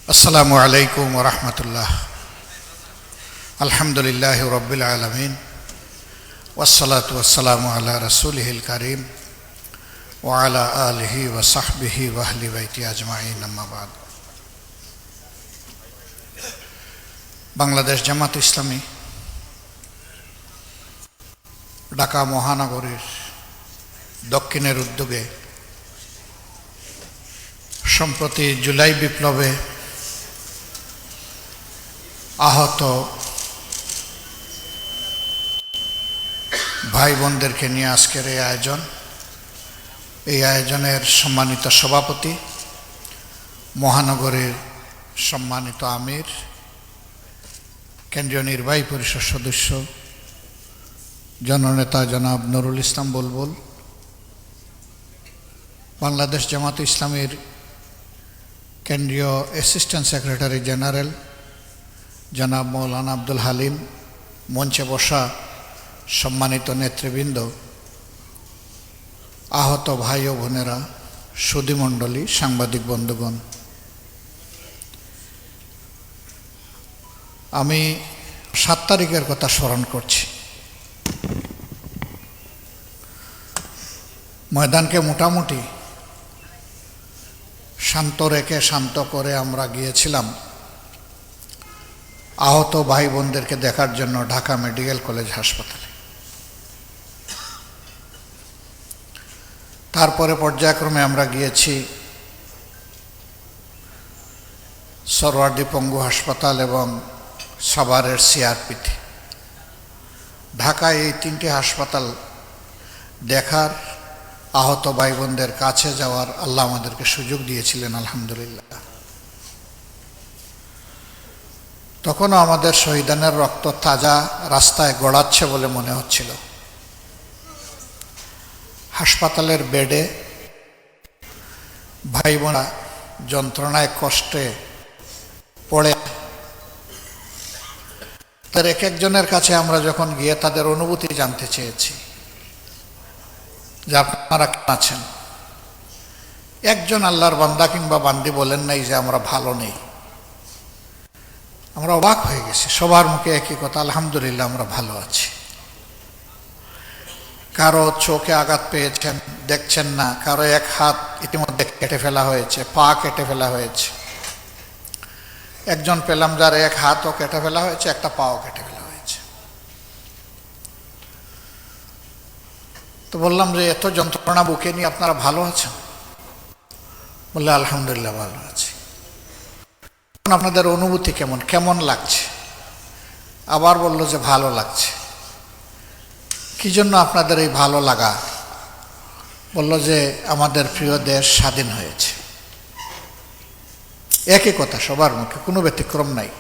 আসসালামু আলাইকুম ওয়া রাহমাতুল্লাহ। আলহামদুলিল্লাহি রাব্বিল আলামিন ওয়াসসালাতু ওয়াসসালামু আলা রাসূলিহিল কারীম ওয়া আলা আলিহি ওয়া সাহবিহি ওয়া আহলি বাইতি আজমাইন, আম্মা বাদ। বাংলাদেশ জামাত ইসলামী ঢাকা মহানগরীর দক্ষিণের উদ্যোগে সম্প্রতি জুলাই বিপ্লবে আহত ভাই বোনদেরকে নিয়ে আজকের এই আয়োজনের সম্মানিত সভাপতি, মহানগরীর সম্মানিত আমির, কেন্দ্রীয় নির্বাহী পরিষদ সদস্য জননেতা জনাব নুরুল ইসলাম বুলবুল, বাংলাদেশ জামাত ইসলামীর কেন্দ্রীয় অ্যাসিস্ট্যান্ট সেক্রেটারি জেনারেল জনাব মৌলানা আব্দুল হালিম, মঞ্চে বসা সম্মানিত নেতৃবৃন্দ, আহত ভাই ও বোনেরা, সুধীমণ্ডলী, সাংবাদিক বন্ধুগণ, আমি 7 তারিখের কথা স্মরণ করছি। ময়দানকে মোটামুটি শান্ত রেখে, শান্ত করে আমরা গিয়েছিলাম আহত ভাই বোনদেরকে দেখার জন্য ঢাকা মেডিকেল কলেজ হাসপাতালে। তারপরে পর্যায়ক্রমে আমরা গিয়েছি সরওয়ার্দী পঙ্গু হাসপাতাল এবং সাভারের সিআরপিতে। ঢাকায় এই 3টি হাসপাতাল দেখার, আহত ভাই বোনদের কাছে যাওয়ার আল্লাহ আমাদেরকে সুযোগ দিয়েছিলেন, আলহামদুলিল্লাহ। তখনও আমাদের শহীদানের রক্ত তাজা রাস্তায় গড়াচ্ছে বলে মনে হচ্ছিল। হাসপাতালের বেডে ভাই বোনা যন্ত্রণায় কষ্টে পড়ে, তাদের এক একজনের কাছে আমরা যখন গিয়ে তাদের অনুভূতি জানতে চেয়েছি যে আপনারা কেমন আছেন, একজন আল্লাহর বান্দা কিংবা বান্দি বলেন নাই যে আমরা ভালো নেই। আমরা অবাক হয়ে গেছি, সবার মুখে একই কথা, আলহামদুলিল্লাহ আমরা ভালো আছি। কারো চোখে আঘাত পেয়েছেন, দেখছেন না, কারো এক হাত ইতিমধ্যে কেটে ফেলা হয়েছে, পা কেটে ফেলা হয়েছে। একজন পেলাম যার এক হাতও কেটে ফেলা হয়েছে, একটা পাও কেটে ফেলা হয়েছে। তো বললাম যে এত যন্ত্রণা বুকে নিয়ে আপনারা ভালো আছেন? বললে আলহামদুলিল্লাহ ভালো আছি। আপনাদের অনুভূতি কেমন, কেমন লাগছে? আবার বলল যে ভালো লাগছে। কি জন্য আপনাদের এই ভালো লাগা? বলল যে আমাদের প্রিয় দেশ স্বাধীন হয়েছে। একই কথা সবার মুখে, কোনো ব্যতিক্রম নাই।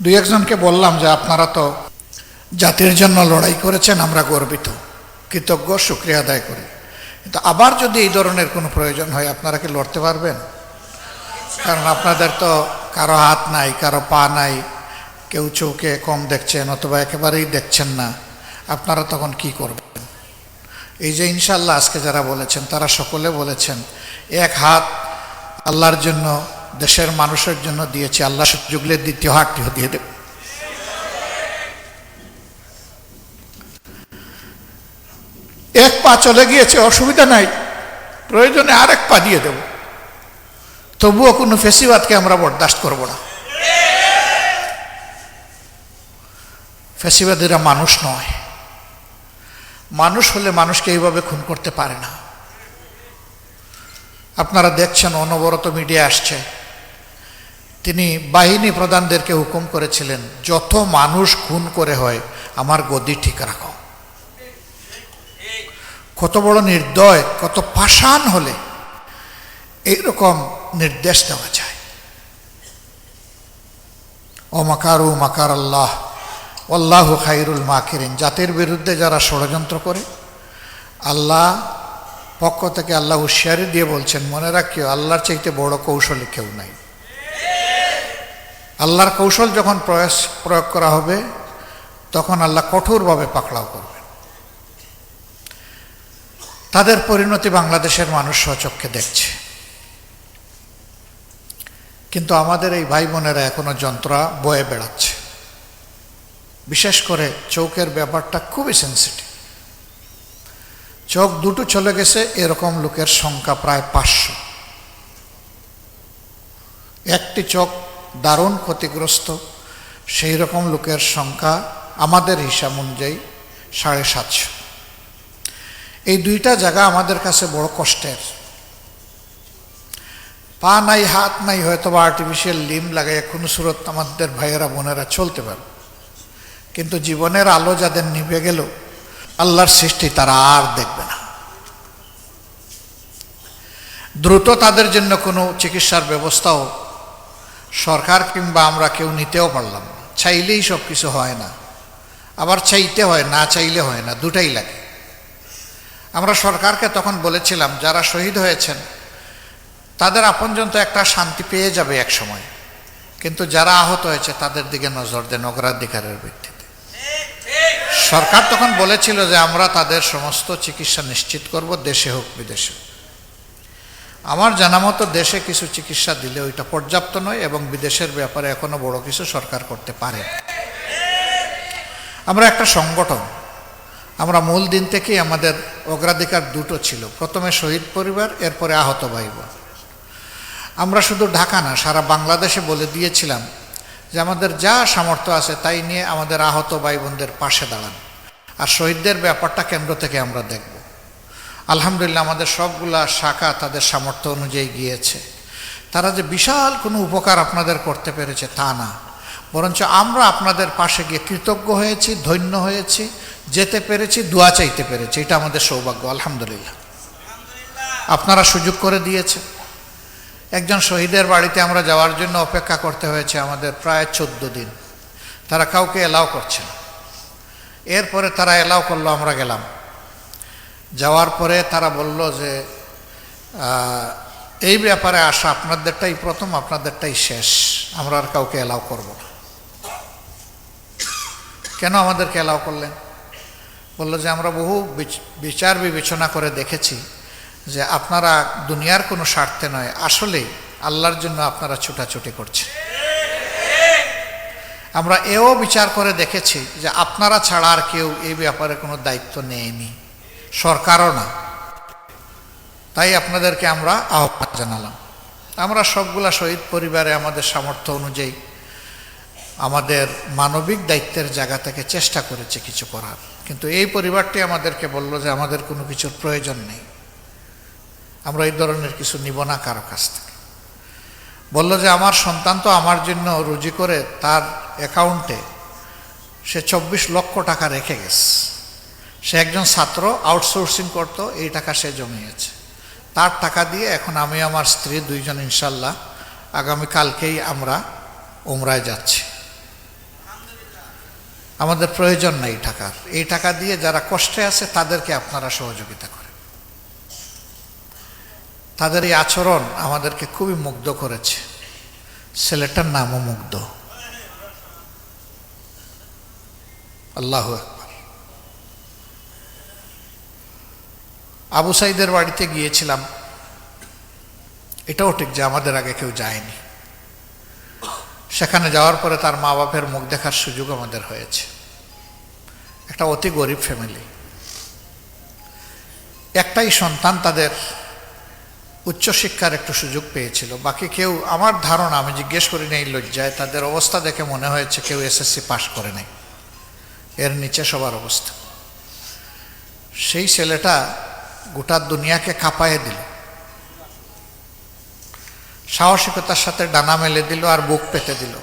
2 একজনকে বললাম যে আপনারা তো জাতির জন্য লড়াই করেছেন, আমরা গর্বিত, কৃতজ্ঞ, শুকরিয়া আদায় করি। কিন্তু আবার যদি এই ধরনের কোনো প্রয়োজন হয় আপনারা কি লড়তে পারবেন? কারণ আপনাদের তো কারো হাত নাই, কারো পা নাই, কেউ চোখে কম দেখছেন অথবা একেবারেই দেখছেন না, আপনারা তখন কি করবেন? এই যে ইনশাআল্লাহ আজকে যারা বলেছেন তারা সকলে বলেছেন এক হাত আল্লাহর জন্য, দেশের মানুষের জন্য দিয়েছি, আল্লাহ সুযোগলে দ্বিতীয় হাতটিও দিয়ে দেব। এক পা চলে গিয়েছে, অসুবিধা নাই, প্রয়োজনে আরেক পা দিয়ে দেব, তবুও কোনো ফেসিবাদকে আমরা বরদাস্ত করব না। ফেসিবাদীরা মানুষ নয়, মানুষ হলে মানুষকে এইভাবে খুন করতে পারে না। আপনারা দেখছেন অনবরত মিডিয়া আসছে, তিনি বাহিনী প্রধানদেরকে হুকুম করেছিলেন যত মানুষ খুন করে হয় আমার গদি ঠিক রাখো। কত বড় নির্দয়, কত পাষাণ হলে এইরকম নির্দেশ দেওয়া যায়। ও মাকারু মাকার আল্লাহ আল্লাহু খাইরুল মাকিরিন। জাতির বিরুদ্ধে যারা ষড়যন্ত্র করে, আল্লাহ পক্ষ থেকে আল্লাহ হুঁশিয়ারি দিয়ে বলছেন, মনে রাখিও আল্লাহর চাইতে বড় কৌশলী কেউ নাই। আল্লাহর কৌশল যখন প্রয়োগ করা হবে তখন আল্লাহ কঠোরভাবে পাকড়াও করবেন। তাদের পরিণতি বাংলাদেশের মানুষ স্বচক্ষে দেখছে। কিন্তু আমাদের এই ভাই বোনেরা এখনো যন্ত্রণা বয়ে বেড়াচ্ছে। বিশেষ করে চোখের ব্যাপারটা খুবই সেন্সিটিভ। চোখ দুটো চলে গেছে এরকম লোকের সংখ্যা প্রায় 500। একটি চোখ দারুণ ক্ষতিগ্রস্ত, সেই রকম লোকের সংখ্যা আমাদের হিসাব অনুযায়ী 750। এই দুইটা জায়গা আমাদের কাছে বড় কষ্টের। পা নাই, হাত নাই, হয়তো বা আর্টিফিশিয়াল লিম লাগাই কোনো সুরত আমাদের ভাইয়েরা বোনেরা চলতে পারে, কিন্তু জীবনের আলো যাদের নিভে গেল, আল্লাহর সৃষ্টি তারা আর দেখবে না। দ্রুত তাদের জন্য কোনো চিকিৎসার ব্যবস্থাও সরকার কিংবা আমরা কেউ নিতেও পারলাম না। চাইলেই সব কিছু হয় না, আবার চাইতে হয়, না চাইলে হয় না, দুটাই লাগে। আমরা সরকারকে তখন বলেছিলাম, যারা শহীদ হয়েছেন তাদের আপনজন তো একটা শান্তি পেয়ে যাবে এক সময়, কিন্তু যারা আহত হয়েছে তাদের দিকে নজর দেন অগ্রাধিকারের ভিত্তিতে। সরকার তখন বলেছিল যে আমরা তাদের সমস্ত চিকিৎসা নিশ্চিত করব, দেশে হোক বিদেশে। আমার জানা মতো দেশে কিছু চিকিৎসা দিলে ওইটা পর্যাপ্ত নয়, এবং বিদেশের ব্যাপারে এখনো বড় কিছু সরকার করতে পারে। আমরা একটা সংগঠন, আমরা মূল দিন থেকেই আমাদের অগ্রাধিকার দুটো ছিল, প্রথমে শহীদ পরিবার, এরপরে আহত ভাই বোন। আমরা শুধু ঢাকা না, সারা বাংলাদেশে বলে দিয়েছিলাম যে আমাদের যা সামর্থ্য আছে তাই নিয়ে আমাদের আহত ভাই বোনদের পাশে দাঁড়ান, আর শহীদদের ব্যাপারটা কেন্দ্র থেকে আমরা দেখব। আলহামদুলিল্লাহ আমাদের সবগুলা শাখা তাদের সামর্থ্য অনুযায়ী গিয়েছে। তারা যে বিশাল কোনো উপকার আপনাদের করতে পেরেছে তা না, বরঞ্চ আমরা আপনাদের পাশে গিয়ে কৃতজ্ঞ হয়েছি, ধন্য হয়েছি, যেতে পেরেছি, দোয়া চাইতে পেরেছি। এটা আমাদের সৌভাগ্য। আলহামদুলিল্লাহ আপনারা সুযোগ করে দিয়েছে। একজন শহীদের বাড়িতে আমরা যাওয়ার জন্য অপেক্ষা করতে হয়েছে আমাদের প্রায় 14 দিন। তারা কাউকে এলাও করছে না। এরপরে তারা এলাও করলো, আমরা গেলাম। যাওয়ার পরে তারা বলল যে এই ব্যাপারে আসা আপনাদেরটাই প্রথম, আপনাদেরটাই শেষ, আমরা আর কাউকে এলাও করব না। কেন আমাদেরকে এলাও করলেন? বলল যে আমরা বহু বিচার বিবেচনা করে দেখেছি যে আপনারা দুনিয়ার কোনো স্বার্থে নয়, আসলেই আল্লাহর জন্য আপনারা ছুটাছুটি করছেন। আমরা এও বিচার করে দেখেছি যে আপনারা ছাড়া আর কেউ এই ব্যাপারে কোনো দায়িত্ব নেয়নি, সরকারও না। তাই আপনাদেরকে আমরা আহ্বান জানালাম। আমরা সবগুলা শহীদ পরিবারে আমাদের সামর্থ্য অনুযায়ী আমাদের মানবিক দায়িত্বের জায়গা থেকে চেষ্টা করেছি কিছু করার, কিন্তু এই পরিবারটি আমাদেরকে বলল যে আমাদের কোনো কিছুর প্রয়োজন নেই, আমরা এই ধরনের কিছু নিব না কারো কাছ থেকে। বলল যে আমার সন্তান তো আমার জন্য রুজি করে তার অ্যাকাউন্টে সে 24 লক্ষ টাকা রেখে গেছে। সে একজন ছাত্র, আউটসোর্সিং করতো, এই টাকা সে জমিয়েছে। তার টাকা দিয়ে এখন আমি আমার স্ত্রী দুইজন ইনশাল্লাহ আগামীকালকেই আমরা উমরায় যাচ্ছি। আমাদের প্রয়োজন নেই টাকার। এই টাকা দিয়ে যারা কষ্টে আছে তাদেরকে আপনারা সহযোগিতা করেন। তাদের এই আচরণ আমাদেরকে খুবই মুগ্ধ করেছে। ছেলেটার নামও মুগ্ধ। আল্লাহু আকবার। আবু সাইদের বাড়িতে গিয়েছিলাম। এটাও ঠিক যে আমাদের আগে কেউ যায়নি। সেখানে যাওয়ার পরে তার মা বাপের মুখ দেখার সুযোগ আমাদের হয়েছে। একটা অতি গরিব ফ্যামিলি, একটাই সন্তান, তাদের উচ্চশিক্ষার একটু সুযোগ পেয়েছিল। বাকি কেউ, আমার ধারণা, আমি জিজ্ঞেস করি না এই লজ্জায়, তাদের অবস্থা দেখে মনে হয়েছে কেউ এসএসসি পাশ করে নাই, এর নিচে সবার অবস্থা। সেই ছেলেটা গোটা দুনিয়াকে কাঁপায়ে দিল, সাহসিকতার সাথে ডানা মেলে দিল আর বুক পেতে দিল।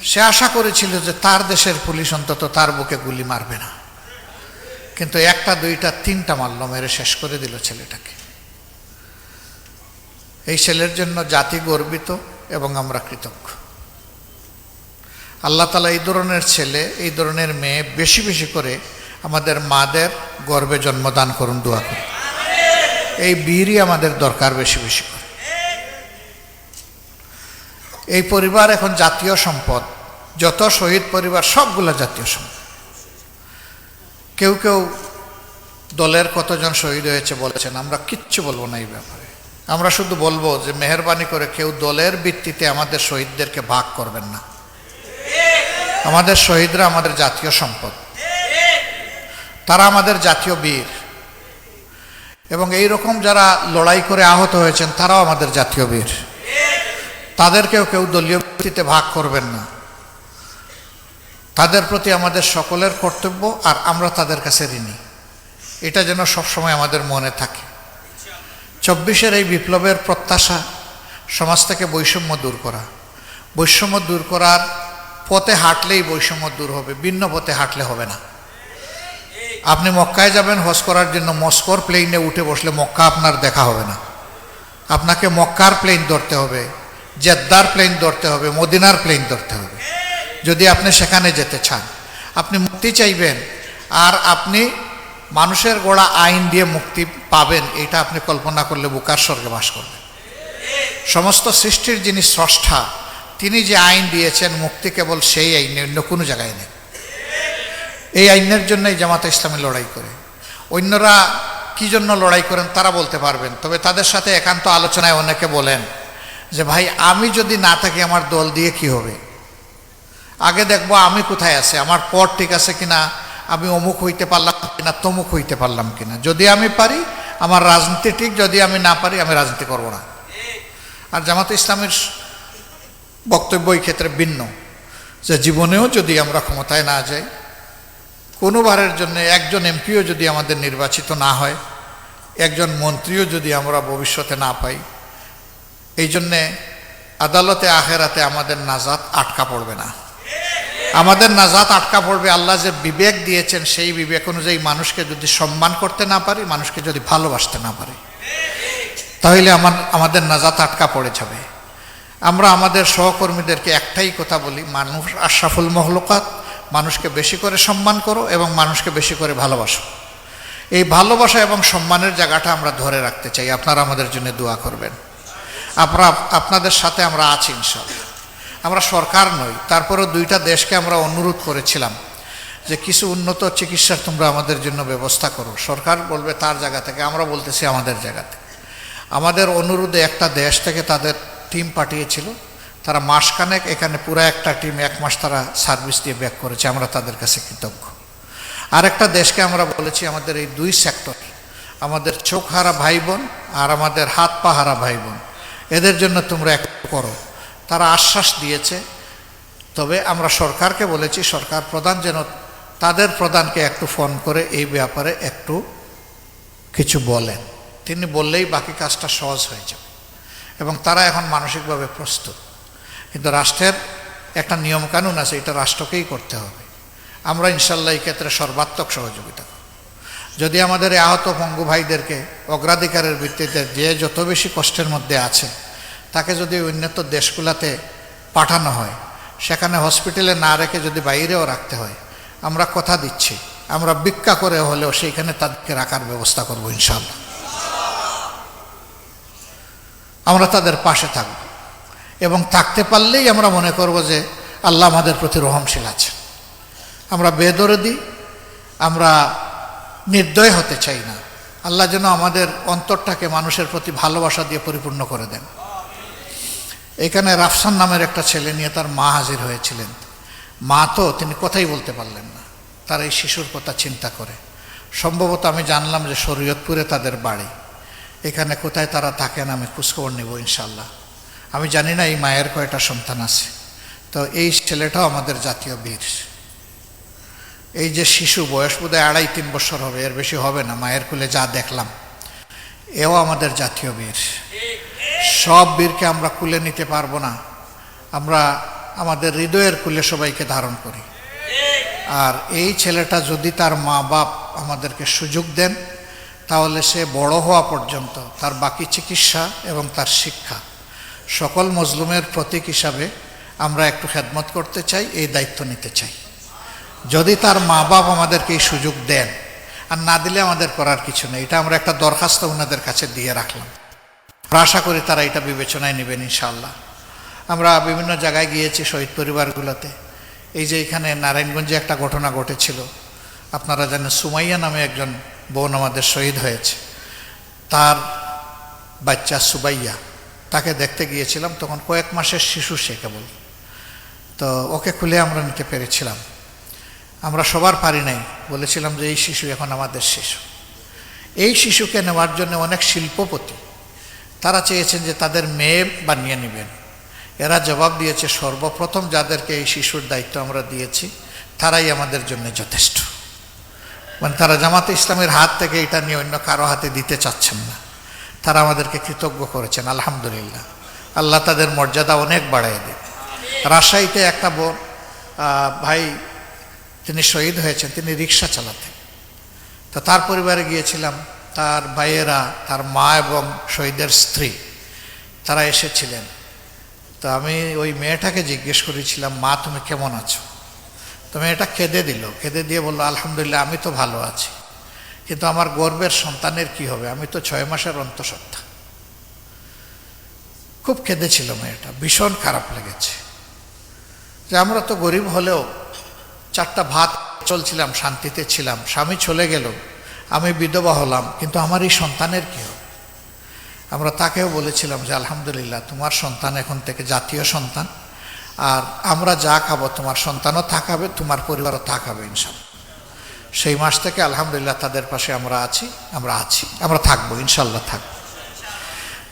সে আশা করেছিল যে তার দেশের পুলিশ অন্তত তার বুকে গুলি মারবে না, কিন্তু একটা, দুইটা, তিনটা মারল, মেরে শেষ করে দিল ছেলেটাকে। এই ছেলের জন্য জাতি গর্বিত এবং আমরা কৃতজ্ঞ। আল্লাহ তাআলা এই ধরনের ছেলে, এই ধরনের মেয়ে বেশি বেশি করে আমাদের মাদের গর্বে জন্মদান করুন, দোয়া করুন। এই বীরই আমাদের দরকার বেশি বেশি করে। এই পরিবার এখন জাতীয় সম্পদ। যত শহীদ পরিবার সবগুলা জাতীয় সম্পদ। কেউ কেউ দলের কতজন শহীদ হয়েছে বলেছেন, আমরা কিচ্ছু বলবো না এই ব্যাপারে। আমরা শুধু বলবো যে মেহেরবানি করে কেউ দলের ভিত্তিতে আমাদের শহীদদেরকে ভাগ করবেন না। আমাদের শহীদরা আমাদের জাতীয় সম্পদ, তারা আমাদের জাতীয় বীর, এবং এই রকম যারা লড়াই করে আহত হয়েছেন তারাও আমাদের জাতীয় বীর। তাদেরকেও কেউ দলীয় ভিত্তিতে ভাগ করবেন না। তাদের প্রতি আমাদের সকলের কর্তব্য, আর আমরা তাদের কাছে ঋণী, এটা যেন সবসময় আমাদের মনে থাকে। 24-এর এই বিপ্লবের প্রত্যাশা সমাজ থেকে বৈষম্য দূর করা। বৈষম্য দূর করার পথে হাঁটলেই বৈষম্য দূর হবে, ভিন্ন পথে হাঁটলে হবে না। আপনি মক্কায় যাবেন হজ করার জন্য, মস্কোর প্লেনে উঠে বসলে মক্কা আপনার দেখা হবে না। আপনাকে মক্কার প্লেন ধরতে হবে, জেদ্দার প্লেন ধরতে হবে, মদিনার প্লেন ধরতে হবে যদি আপনি সেখানে যেতে চান। আপনি মুক্তি চাইবেন, আর আপনি মানুষের গড়া আইন দিয়ে মুক্তি পাবেন, এটা আপনি কল্পনা করলে বুকার স্বর্গে বাস করবেন। সমস্ত সৃষ্টির যিনি স্রষ্টা, তিনি যে আইন দিয়েছেন, মুক্তি কেবল সেই আইনে, অন্য কোনো জায়গায় নেই। এই আইনের জন্যই জামাতে ইসলামী লড়াই করে। অন্যরা কি জন্য লড়াই করেন তারা বলতে পারবেন, তবে তাদের সাথে একান্ত আলোচনায় অনেকে বলেন যে ভাই, আমি যদি না থাকি আমার দল দিয়ে কি হবে? আগে দেখবো আমি কোথায় আছে, আমার পথ ঠিক আছে কিনা, আমি অমুক হইতে পারলাম কিনা, তমুক হইতে পারলাম কিনা। যদি আমি পারি আমার রাজনীতি ঠিক, যদি আমি না পারি আমি রাজনীতি করব না। আর জামাতে ইসলামের বক্তব্য এই ক্ষেত্রে ভিন্ন, যে জীবনেও যদি আমরা ক্ষমতায় না যাই, কোনোবারের জন্য একজন এমপিও যদি আমাদের নির্বাচিত না হয়, একজন মন্ত্রীও যদি আমরা ভবিষ্যতে না পাই, এই জন্যে আদালতে আখেরাতে আমাদের নাজাত আটকা পড়বে না। আমাদের নাজাত আটকা পড়বে আল্লাহ যে বিবেক দিয়েছেন, সেই বিবেক অনুযায়ী মানুষকে যদি সম্মান করতে না পারি, মানুষকে যদি ভালোবাসতে না পারি, তাহলে আমাদের নাজাত আটকা পড়ে যাবে। আমরা আমাদের সহকর্মীদেরকে একটাই কথা বলি, মানুষ আশরাফুল মখলুকাত, মানুষকে বেশি করে সম্মান করো এবং মানুষকে বেশি করে ভালোবাসো। এই ভালোবাসা এবং সম্মানের জায়গাটা আমরা ধরে রাখতে চাই। আপনারা আমাদের জন্য দোয়া করবেন। আপনাদের সাথে আমরা আছি ইনশাআল্লাহ। আমরা সরকার নই, তারপরেও দুইটা দেশকে আমরা অনুরোধ করেছিলাম যে কিছু উন্নত চিকিৎসার তোমরা আমাদের জন্য ব্যবস্থা করো। সরকার বলবে তার জায়গা থেকে, আমরা বলতেছি আমাদের জায়গা থেকে। আমাদের অনুরোধে একটা দেশ থেকে তাদের টিম পাঠিয়েছিল, তারা মাসখানেক এখানে পুরো একটা টিম 1 মাস তারা সার্ভিস দিয়ে ব্যাক করেছে, আমরা তাদের কাছে কৃতজ্ঞ। আরেকটা দেশকে আমরা বলেছি আমাদের এই 2 সেক্টর, আমাদের চোখ হারা ভাই বোন আর আমাদের হাত পা হারা ভাই বোন, এদের জন্য তোমরা একটু করো। তারা আশ্বাস দিয়েছে। তবে আমরা সরকারকে বলেছি, সরকার প্রধান যেন তাদের প্রধানকে একটু ফোন করে এই ব্যাপারে একটু কিছু বলেন। তিনি বললেই বাকি কাজটা সহজ হয়ে যাবে, এবং তারা এখন মানসিকভাবে প্রস্তুত। কিন্তু রাষ্ট্রের একটা নিয়মকানুন আছে, এটা রাষ্ট্রকেই করতে হবে। আমরা ইনশাল্লাহ এই ক্ষেত্রে সর্বাত্মক সহযোগিতা করব। যদি আমাদের আহত পঙ্গু ভাইদেরকে অগ্রাধিকারের ভিত্তিতে, যে যত বেশি কষ্টের মধ্যে আছে, তাকে যদি উন্নত দেশগুলোতে পাঠানো হয়, সেখানে হসপিটালে না রেখে যদি বাইরেও রাখতে হয়, আমরা কথা দিচ্ছি, আমরা ভিক্ষা করে হলেও সেইখানে তাদেরকে রাখার ব্যবস্থা করব ইনশাআল্লাহ। আমরা তাদের পাশে থাকব, এবং থাকতে পারলেই আমরা মনে করব যে আল্লাহ আমাদের প্রতি রহমশীল আছে। আমরা বেদরদি, আমরা নির্দয় হতে চাই না। আল্লাহ যেন আমাদের অন্তরটাকে মানুষের প্রতি ভালোবাসা দিয়ে পরিপূর্ণ করে দেন। এখানে রাফসান নামের একটা ছেলে নিয়ে তার মা হাজির হয়েছিলেন। মা তো তিনি কথাই বলতে পারলেন না, তার এই শিশুর কথা চিন্তা করে। সম্ভবত আমি জানলাম যে শরীয়তপুরে তাদের বাড়ি। এখানে কোথায় তারা থাকেন আমি খোঁজখবর নেব ইনশাল্লাহ। আমি জানি না এই মায়ের কয়টা সন্তান আছে। তো এই ছেলেটাও আমাদের জাতীয় বীর। এই যে শিশু, বয়স বোধহয় 2.5-3 বছর হবে, এর বেশি হবে না, মায়ের কোলে যা দেখলাম, এও আমাদের জাতীয় বীর। সব বীরকে আমরা কুলে নিতে পারবো না, আমরা আমাদের হৃদয়ের কুলে সবাইকে ধারণ করি। আর এই ছেলেটা যদি তার মা বাপ আমাদেরকে সুযোগ দেন, তাহলে সে বড় হওয়া পর্যন্ত তার বাকি চিকিৎসা এবং তার শিক্ষা সকল মজলুমের প্রতীক হিসাবে আমরা একটু খেদমত করতে চাই, এই দায়িত্ব নিতে চাই। যদি তার মা বাপ আমাদেরকে এই সুযোগ দেন, আর না দিলে আমাদের করার কিছু নেই। এটা আমরা একটা দরখাস্ত ওনাদের কাছে দিয়ে রাখলাম। আশা করি তারা এটা বিবেচনায় নেবেন ইনশাআল্লাহ। আমরা বিভিন্ন জায়গায় গিয়েছি শহীদ পরিবারগুলোতে। এই যে এখানে নারায়ণগঞ্জে একটা ঘটনা ঘটেছিল, আপনারা জানেন সুমাইয়া নামে একজন বোন আমাদের শহীদ হয়েছে। তার বাচ্চা সুবাইয়া, তাকে দেখতে গিয়েছিলাম। তখন কয়েক মাসের শিশু সে কেবল। তো ওকে খুলে আমরা নিতে পেরেছিলাম। আমরা সবার পারি নাই, বলেছিলাম যে এই শিশু এখন আমাদের শিশু। এই শিশুকে নেওয়ার জন্য অনেক শিল্পপতি তারা চেয়েছেন যে তাদের মেয়ে বানিয়ে নেবেন। এরা জবাব দিয়েছে সর্বপ্রথম যাদেরকে এই শিশুর দায়িত্ব আমরা দিয়েছি তারাই আমাদের জন্য যথেষ্ট। মানে তারা জামাতে ইসলামের হাত থেকে এটা নিয়ে অন্য কারো হাতে দিতে চাচ্ছেন না। তারা আমাদেরকে কৃতজ্ঞ করেছেন, আলহামদুলিল্লাহ। আল্লাহ তাদের মর্যাদা অনেক বাড়ায় দেন। রাজশাহীতে একটা ভাই তিনি শহীদ হয়েছেন, তিনি রিক্সা চালাতেন। তো তার পরিবারে গিয়েছিলাম, তার ভাইয়েরা, তার মা এবং শহীদের স্ত্রী তারা এসেছিলেন। তো আমি ওই মেয়েটাকে জিজ্ঞেস করেছিলাম, মা তুমি কেমন আছো? তো মেয়েটা কেঁদে দিল, কেঁদে দিয়ে বললো, আলহামদুলিল্লাহ আমি তো ভালো আছি, কিন্তু আমার গর্ভের সন্তানের কি হবে, আমি তো 6 মাসের অন্তঃসত্ত্বা। খুব কেঁদেছিল মেয়েটা, ভীষণ খারাপ লেগেছে যে আমরা তো গরিব হলেও 4টা ভাত চলছিলাম, শান্তিতে ছিলাম। স্বামী চলে গেল, আমি বিধবা হলাম, কিন্তু আমার এই সন্তানের কি হবে? আমরা তাকেও বলেছিলাম যে আলহামদুলিল্লাহ তোমার সন্তান এখন থেকে জাতীয় সন্তান, আর আমরা যা খাবো তোমার সন্তানও থাকাবে, তোমার পরিবারও থাকাবে ইনশাল্লাহ। সেই মাস থেকে আলহামদুলিল্লাহ তাদের পাশে আমরা আছি, আমরা থাকবো, ইনশাল্লাহ থাকবো।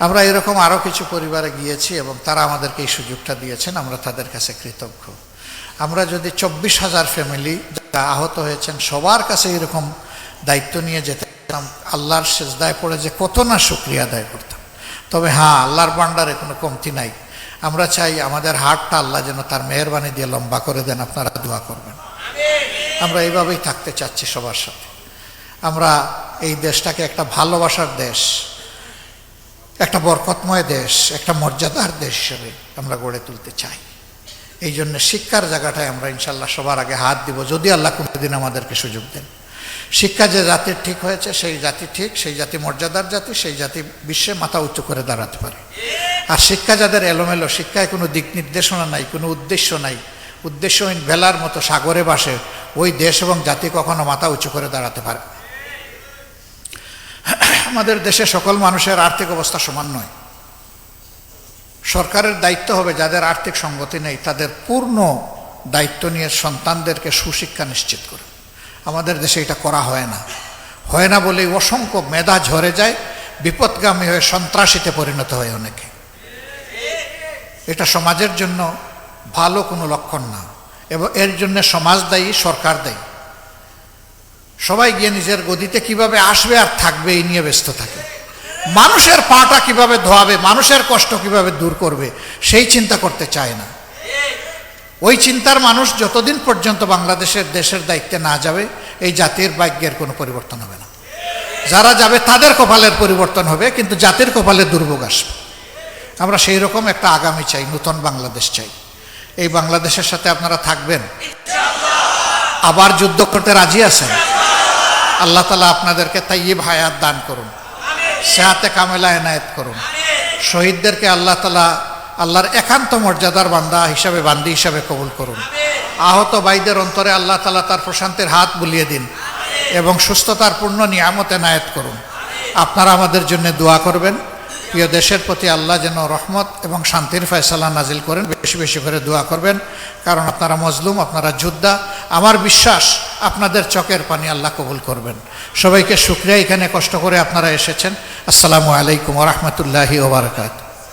আমরা এরকম আরও কিছু পরিবারে গিয়েছি এবং তারা আমাদেরকে এই সুযোগটা দিয়েছেন, আমরা তাদের কাছে কৃতজ্ঞ। আমরা যদি 24,000 ফ্যামিলি যারা আহত হয়েছেন সবার কাছে এরকম দায়িত্ব নিয়ে যেতে আল্লাহর সেজদায় পড়ে যে কত না শুকরিয়া আদায় করতাম। তবে হ্যাঁ, আল্লাহর ভান্ডারে কোনো কমতি নাই। আমরা চাই আমাদের হার্টটা আল্লাহ যেন তার মেহেরবানি দিয়ে লম্বা করে দেন, আপনারা দোয়া করবেন। আমরা এইভাবেই থাকতে চাচ্ছি সবার সাথে। আমরা এই দেশটাকে একটা ভালোবাসার দেশ, একটা বরকতময় দেশ, একটা মর্যাদার দেশ হিসেবে আমরা গড়ে তুলতে চাই। এই জন্য শিক্ষার জায়গাটায় আমরা ইনশাল্লাহ সবার আগে হাত দিব, যদি আল্লাহ কোনোদিন আমাদেরকে সুযোগ দেন। শিক্ষা যে জাতির ঠিক হয়েছে সেই জাতি ঠিক, সেই জাতি মর্যাদার জাতি, সেই জাতি বিশ্বে মাথা উঁচু করে দাঁড়াতে পারে। আর শিক্ষা যাদের এলোমেলো, শিক্ষায় কোনো দিক নির্দেশনা নাই, কোনো উদ্দেশ্য নাই, উদ্দেশ্যহীন ভেলার মতো সাগরে ভাসে, ওই দেশ এবং জাতি কখনো মাথা উঁচু করে দাঁড়াতে পারে। আমাদের দেশে সকল মানুষের আর্থিক অবস্থা সমান নয়। সরকারের দায়িত্ব হবে যাদের আর্থিক সঙ্গতি নেই তাদের পূর্ণ দায়িত্ব নিয়ে সন্তানদেরকে সুশিক্ষা নিশ্চিত করে। আমাদের দেশে এটা করা হয় না বলেই অসংখ্য মেধা ঝরে যায়, বিপদগামী হয়ে সন্ত্রাসীতে পরিণত হয় অনেকে। এটা সমাজের জন্য ভালো কোনো লক্ষণ না, এবং এর জন্য সমাজ দায়ী, সরকার দায়ী। সবাই গিয়ে নিজের গদিতে কিভাবে আসবে আর থাকবে এই নিয়ে ব্যস্ত থাকে। মানুষের পাটা কিভাবে ধোয়াবে, মানুষের কষ্ট কিভাবে দূর করবে সেই চিন্তা করতে চায় না। ওই চিন্তার মানুষ যতদিন পর্যন্ত দেশের দায়িত্বে না যাবে এই জাতির ভাগ্যের কোনো পরিবর্তন হবে না। যারা যাবে তাদের কপালের পরিবর্তন হবে, কিন্তু জাতির কপালে দুর্ভোগ আসবে। আমরা সেই রকম একটা আগামী চাই, নতুন বাংলাদেশ চাই। এই বাংলাদেশের সাথে আপনারা থাকবেন, আবার যুদ্ধ করতে রাজি আছেন? আল্লাহ তাআলা আপনাদেরকে তাইয়্যিব হায়াত দান করুন, সেহাতে কামেলা এনায়েত করুন। শহীদদেরকে আল্লাহ তাআলা আল্লাহর একান্ত মর্যাদার বান্দি হিসাবে কবুল করুন। আহত ভাইদের অন্তরে আল্লাহ তাআলা তার প্রশান্তির হাত বুলিয়ে দিন এবং সুস্থতার পূর্ণ নিয়ামত এনায়েত করুন। আপনারা আমাদের জন্য দোয়া করবেন। প্রিয় দেশের প্রতি আল্লাহ যেন রহমত এবং শান্তির ফয়সালা নাজিল করেন, বেশি বেশি করে দোয়া করবেন, কারণ আপনারা মজলুম, আপনারা যোদ্ধা। আমার বিশ্বাস আপনাদের চোখের পানি আল্লাহ কবুল করবেন। সবাইকে শুকরিয়া, এখানে কষ্ট করে আপনারা এসেছেন। আসসালামু আলাইকুম ওয়া রাহমাতুল্লাহি ওয়া বারাকাতুহু।